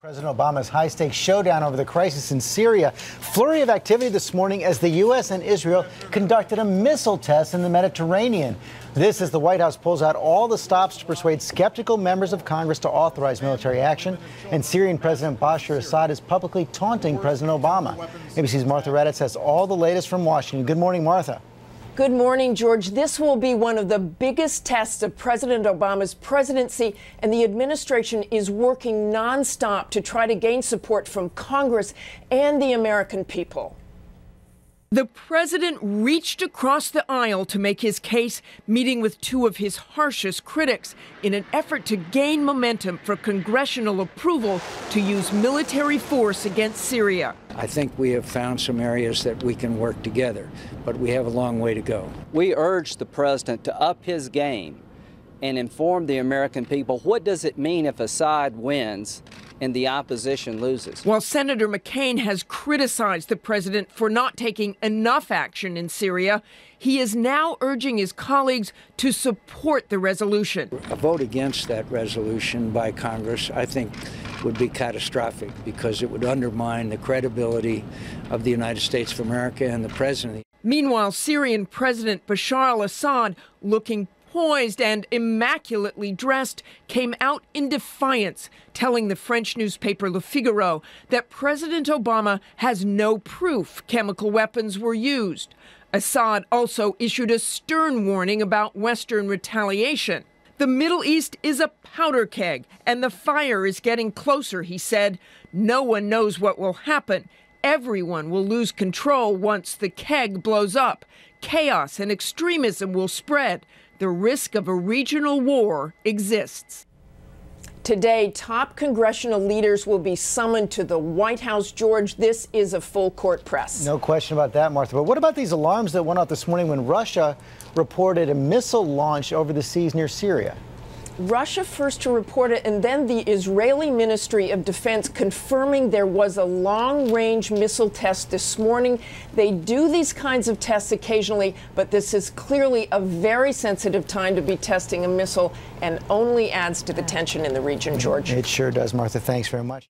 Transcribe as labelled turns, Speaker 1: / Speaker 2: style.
Speaker 1: President Obama's high-stakes showdown over the crisis in Syria. Flurry of activity this morning as the U.S. and Israel conducted a missile test in the Mediterranean. This as the White House pulls out all the stops to persuade skeptical members of Congress to authorize military action. And Syrian President Bashar Assad is publicly taunting President Obama. ABC's Martha Raddatz has all the latest from Washington. Good morning, Martha.
Speaker 2: Good morning, George. This will be one of the biggest tests of President Obama's presidency, and the administration is working nonstop to try to gain support from Congress and the American people. The president reached across the aisle to make his case, meeting with two of his harshest critics in an effort to gain momentum for congressional approval to use military force against Syria.
Speaker 3: I think we have found some areas that we can work together, but we have a long way to go.
Speaker 4: We urge the president to up his game and inform the American people what does it mean if Assad wins and the opposition loses.
Speaker 2: While Senator McCain has criticized the president for not taking enough action in Syria, he is now urging his colleagues to support the resolution.
Speaker 3: A vote against that resolution by Congress, I think, would be catastrophic because it would undermine the credibility of the United States of America and the president.
Speaker 2: Meanwhile, Syrian President Bashar al-Assad, looking poised and immaculately dressed, came out in defiance, telling the French newspaper Le Figaro that President Obama has no proof chemical weapons were used. Assad also issued a stern warning about Western retaliation. The Middle East is a powder keg, and the fire is getting closer, he said. No one knows what will happen. Everyone will lose control once the keg blows up. Chaos and extremism will spread. The risk of a regional war exists. Today, top congressional leaders will be summoned to the White House. George, this is a full court press.
Speaker 1: No question about that, Martha. But what about these alarms that went off this morning when Russia reported a missile launch over the seas near Syria?
Speaker 2: Russia first to report it, and then the Israeli Ministry of Defense confirming there was a long-range missile test this morning. They do these kinds of tests occasionally, but this is clearly a very sensitive time to be testing a missile and only adds to the tension in the region, George.
Speaker 1: It sure does, Martha. Thanks very much.